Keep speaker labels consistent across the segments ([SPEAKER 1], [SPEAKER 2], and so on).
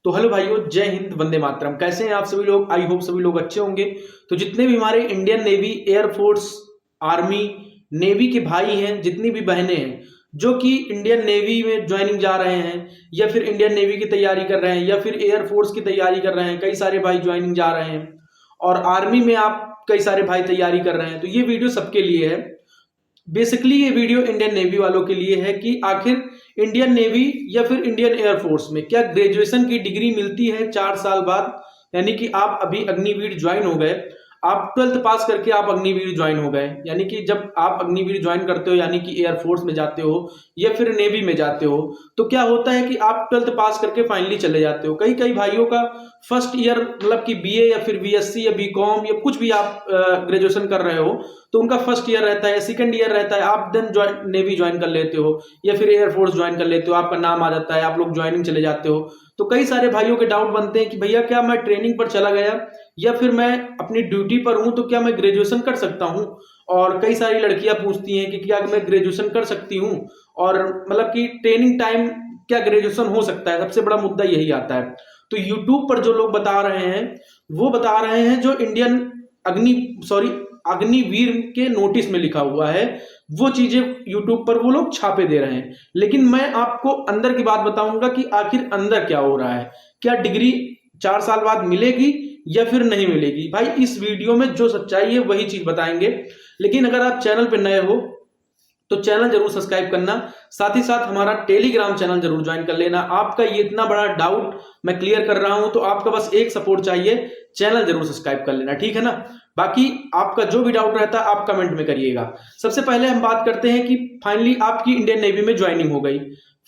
[SPEAKER 1] तो हेलो भाइयों, जय हिंद, वंदे मातरम। कैसे हैं आप सभी लोग? आई होप सभी लोग अच्छे होंगे। तो जितने भी हमारे Indian navy, air force, army, navy के भाई हैं, जितनी भी बहनें हैं जो कि इंडियन नेवी में ज्वाइनिंग जा रहे हैं या फिर इंडियन नेवी की तैयारी कर रहे हैं या फिर एयरफोर्स की तैयारी कर रहे हैं, कई सारे भाई ज्वाइनिंग जा रहे हैं और आर्मी में आप कई सारे भाई तैयारी कर रहे हैं, तो ये वीडियो सबके लिए है। बेसिकली ये वीडियो इंडियन नेवी वालों के लिए है कि आखिर इंडियन नेवी या फिर इंडियन एयरफोर्स में क्या ग्रेजुएशन की डिग्री मिलती है 4 साल बाद। यानी कि आप अभी अग्निवीर ज्वाइन हो गए, आप 12th पास करके आप अग्निवीर ज्वाइन हो गए, यानी कि जब आप अग्निवीर ज्वाइन करते हो यानी कि एयरफोर्स में जाते हो या फिर नेवी में जाते हो, तो क्या होता है कि आप 12th पास करके फाइनली चले जाते हो। कई कई भाइयों का फर्स्ट ईयर मतलब कि बीए या फिर बीएससी या बीकॉम या कुछ भी आप ग्रेजुएशन कर रहे हो तो उनका फर्स्ट ईयर रहता है, सेकंड ईयर रहता है, आप देन नेवी ज्वाइन कर लेते हो या फिर एयरफोर्स ज्वाइन कर लेते हो, आपका नाम आ जाता है, आप लोग ज्वाइनिंग चले जाते हो। तो कई सारे भाइयों के डाउट बनते हैं कि भैया क्या मैं ट्रेनिंग पर चला गया या फिर मैं अपनी ड्यूटी पर हूं तो क्या मैं ग्रेजुएशन कर सकता हूं। और कई सारी लड़कियां पूछती हैं कि क्या मैं ग्रेजुएशन कर सकती हूं और मतलब कि ट्रेनिंग टाइम क्या ग्रेजुएशन हो सकता है। सबसे बड़ा मुद्दा यही आता है। तो यूट्यूब पर जो लोग बता रहे हैं वो बता रहे हैं जो इंडियन अग्निवीर के नोटिस में लिखा हुआ है वो चीजें यूट्यूब पर वो लोग छापे दे रहे हैं। लेकिन मैं आपको अंदर की बात बताऊंगा कि आखिर अंदर क्या हो रहा है, क्या डिग्री 4 साल बाद मिलेगी या फिर नहीं मिलेगी। भाई इस वीडियो में जो सच्चाई है वही चीज बताएंगे। लेकिन अगर आप चैनल पर नए हो तो चैनल जरूर सब्सक्राइब करना, साथ ही साथ हमारा टेलीग्राम चैनल जरूर ज्वाइन कर लेना। आपका ये इतना बड़ा डाउट मैं क्लियर कर रहा हूं तो आपका बस एक सपोर्ट चाहिए, चैनल जरूर सब्सक्राइब कर लेना, ठीक है ना। बाकी आपका जो भी डाउट रहता है आप कमेंट में करिएगा। सबसे पहले हम बात करते हैं कि फाइनली आपकी इंडियन नेवी में ज्वाइनिंग हो गई।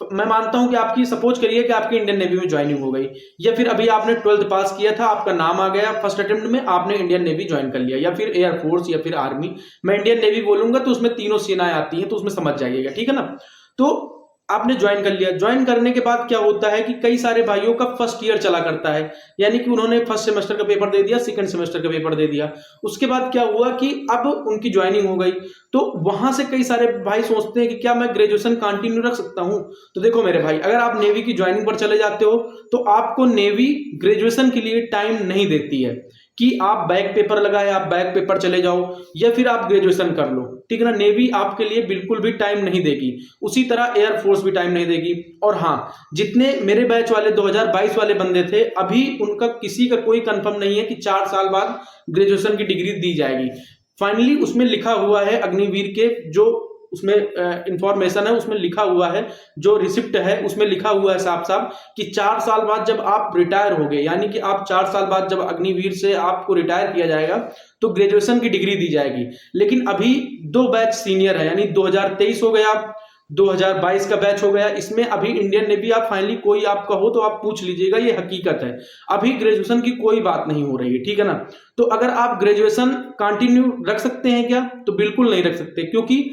[SPEAKER 1] मैं मानता हूं कि आपकी सपोज करिए कि आपकी इंडियन नेवी में ज्वाइनिंग हो गई या फिर अभी आपने 12th पास किया था, आपका नाम आ गया फर्स्ट अटेम्प्ट में, आपने इंडियन नेवी ज्वाइन कर लिया या फिर एयरफोर्स या फिर आर्मी। मैं इंडियन नेवी बोलूंगा तो उसमें तीनों सेनाएं आती हैं तो उसमें समझ जाइएगा, ठीक है ना। तो आपने ज्वाइन कर लिया। ज्वाइन करने के बाद क्या होता है कि कई सारे भाइयों का फर्स्ट ईयर चला करता है, यानी कि उन्होंने फर्स्ट सेमेस्टर का पेपर दे दिया, सेकंड सेमेस्टर का पेपर दे दिया। उसके बाद क्या हुआ कि अब उनकी ज्वाइनिंग हो गई तो वहां से कई सारे भाई सोचते हैं कि क्या मैं ग्रेजुएशन कंटिन्यू रख सकता हूं। तो देखो मेरे भाई, अगर आप नेवी की ज्वाइनिंग पर चले जाते हो तो आपको नेवी ग्रेजुएशन के लिए टाइम नहीं देती है कि आप बैक पेपर लगाए, आप बैक पेपर चले जाओ या फिर आप ग्रेजुएशन कर लो, ठीक है ना। नेवी आपके लिए बिल्कुल भी टाइम नहीं देगी, उसी तरह एयरफोर्स भी टाइम नहीं देगी। और हाँ, जितने मेरे बैच वाले 2022 वाले बंदे थे अभी उनका किसी का कोई कंफर्म नहीं है कि 4 साल बाद ग्रेजुएशन की डिग्री दी जाएगी। फाइनली उसमें लिखा हुआ है अग्निवीर के जो उसमें इंफॉर्मेशन है उसमें लिखा हुआ है, जो रिसिप्ट है उसमें लिखा हुआ है साफ साफ कि 4 साल बाद जब आप रिटायर हो गए, यानी कि आप 4 साल बाद जब अग्निवीर से आपको रिटायर किया जाएगा तो ग्रेजुएशन की डिग्री दी जाएगी। लेकिन अभी 2 बैच सीनियर है, यानी 2023 हो गया, 2022 का बैच हो गया, इसमें अभी इंडियन नेवी आप फाइनली कोई आपका हो तो आप पूछ लीजिएगा, ये हकीकत है। अभी ग्रेजुएशन की कोई बात नहीं हो रही है, ठीक है ना। तो अगर आप ग्रेजुएशन कंटिन्यू रख सकते हैं क्या, तो बिल्कुल नहीं रख सकते, क्योंकि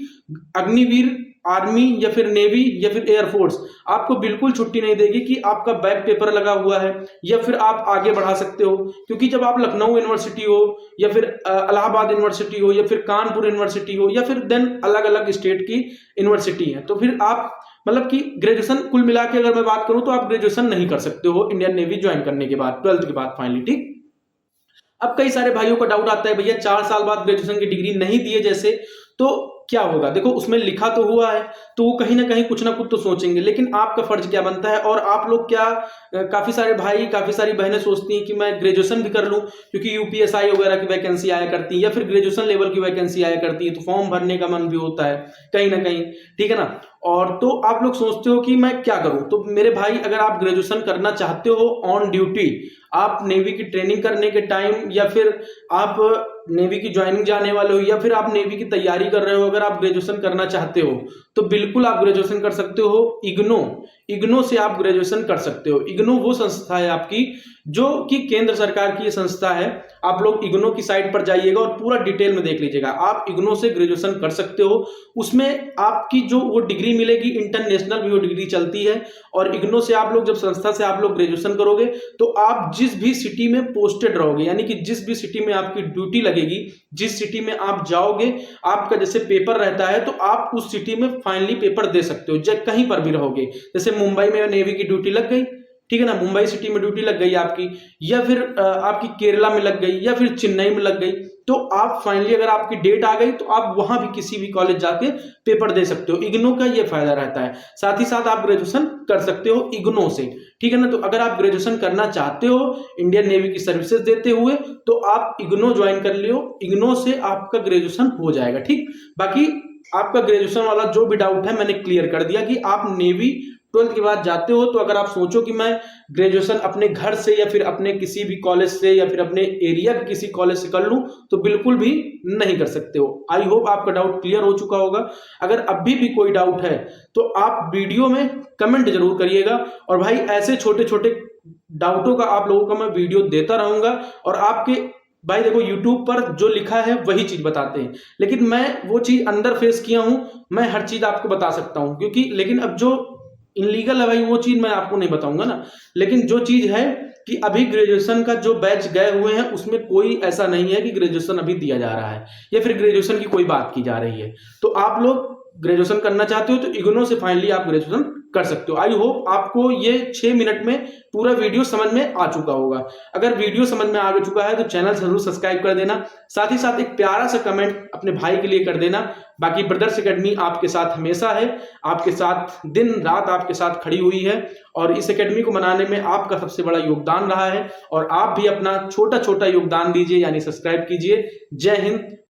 [SPEAKER 1] अग्निवीर, आर्मी या फिर नेवी या फिर एयरफोर्स आपको बिल्कुल छुट्टी नहीं देगी कि आपका बैक पेपर लगा हुआ है या फिर आप आगे बढ़ा सकते हो। क्योंकि जब आप लखनऊ यूनिवर्सिटी हो या फिर इलाहाबाद यूनिवर्सिटी हो या फिर कानपुर यूनिवर्सिटी हो या फिर देन अलग अलग स्टेट की यूनिवर्सिटी है, तो फिर आप मतलब कि ग्रेजुएशन कुल मिला के अगर मैं बात करूं तो आप ग्रेजुएशन नहीं कर सकते हो इंडियन नेवी ज्वाइन करने के बाद, 12th के बाद फाइनली, ठीक। अब कई सारे भाइयों का डाउट आता है भैया 4 साल बाद ग्रेजुएशन की डिग्री नहीं दिए जैसे तो क्या होगा। देखो उसमें लिखा तो हुआ है तो वो कहीं ना कहीं कुछ ना कुछ तो सोचेंगे, लेकिन आपका फर्ज क्या बनता है और आप लोग क्या काफी सारे भाई काफी सारी बहनें सोचती हैं कि मैं ग्रेजुएशन भी कर लूं क्योंकि यूपीएसआई वगैरह की वैकेंसी आया करती है या फिर ग्रेजुएशन लेवल की वैकेंसी आया करती है तो फॉर्म भरने का मन भी होता है कहीं ना कहीं, ठीक है ना। और तो आप लोग सोचते हो कि मैं क्या करूं। तो मेरे भाई, अगर आप ग्रेजुएशन करना चाहते हो ऑन ड्यूटी, आप नेवी की ट्रेनिंग करने के टाइम या फिर आप नेवी की ज्वाइनिंग जाने वाले हो या फिर आप नेवी की तैयारी कर रहे हो, अगर आप ग्रेजुएशन करना चाहते हो तो बिल्कुल आप ग्रेजुएशन कर सकते हो। इग्नो से आप ग्रेजुएशन कर सकते हो। इग्नो वो संस्था है आपकी जो कि केंद्र सरकार की ये संस्था है। आप लोग इग्नो की साइट पर जाइएगा और पूरा डिटेल में देख लीजिएगा, आप इग्नो से ग्रेजुएशन कर सकते हो। उसमें आपकी जो वो डिग्री मिलेगी, इंटरनेशनल भी वो डिग्री चलती है। और इग्नो से आप लोग जब संस्था से आप लोग ग्रेजुएशन करोगे तो आप जिस भी सिटी में पोस्टेड रहोगे, यानी कि जिस भी सिटी में आपकी ड्यूटी लगेगी, जिस सिटी में आप जाओगे, आपका जैसे पेपर रहता है तो आप उस सिटी में फाइनली पेपर दे सकते हो, कहीं पर भी रहोगे। जैसे मुंबई में नेवी की ड्यूटी लग गई, ठीक है ना, मुंबई सिटी में ड्यूटी लग गई आपकी, या फिर आपकी केरला में लग गई, या फिर चेन्नई में लग गई, तो आप फाइनली अगर आपकी डेट आ गई तो आप वहां भी किसी भी कॉलेज जाके पेपर दे सकते हो। इग्नू का ये फायदा रहता है। साथ ही साथ आप ग्रेजुएशन कर सकते हो इग्नू से, ठीक है ना। तो अगर आप ग्रेजुएशन करना चाहते हो इंडियन नेवी की सर्विसेज देते हुए, तो आप इग्नू ज्वाइन कर लियो, इग्नू से आपका ग्रेजुएशन हो जाएगा। ठीक, बाकी आपका ग्रेजुएशन वाला जो भी डाउट है मैंने क्लियर कर दिया कि आप नेवी 12th के बाद जाते हो, तो अगर आप सोचो कि मैं ग्रेजुएशन अपने घर से या फिर अपने किसी भी कॉलेज से या फिर अपने एरिया के किसी कॉलेज से कर लूं, तो बिल्कुल भी नहीं कर सकते हो। आई होप आपका डाउट क्लियर हो चुका होगा। अगर अभी भी कोई डाउट है तो आप वीडियो में कमेंट जरूर करिएगा, और भाई ऐसे छोटे छोटे डाउटों का आप लोगों का मैं वीडियो देता रहूंगा। और आपके भाई देखो YouTube पर जो लिखा है वही चीज बताते हैं, लेकिन मैं वो चीज अंदर फेस किया हूं, मैं हर चीज आपको बता सकता हूं, क्योंकि लेकिन अब जो इनलीगल है भाई वो चीज मैं आपको नहीं बताऊंगा ना। लेकिन जो चीज है कि अभी ग्रेजुएशन का जो बैच गए हुए हैं उसमें कोई ऐसा नहीं है कि ग्रेजुएशन अभी दिया जा रहा है या फिर ग्रेजुएशन की कोई बात की जा रही है। तो आप लोग ग्रेजुएशन करना चाहते हो तो इग्नू से फाइनली आप ग्रेजुएशन कर सकते हो। आई होप आपको ये 6 मिनट में पूरा वीडियो समझ में आ चुका होगा। अगर वीडियो समझ में आ चुका है तो चैनल जरूर सब्सक्राइब कर देना, साथ ही साथ एक प्यारा सा कमेंट अपने भाई के लिए कर देना। बाकी ब्रदर्स एकेडमी आपके साथ हमेशा है, आपके साथ दिन रात आपके साथ खड़ी हुई है, और इस एकेडमी को बनाने में आपका सबसे बड़ा योगदान रहा है। और आप भी अपना छोटा छोटा योगदान दीजिए, यानी सब्सक्राइब कीजिए। जय हिंद,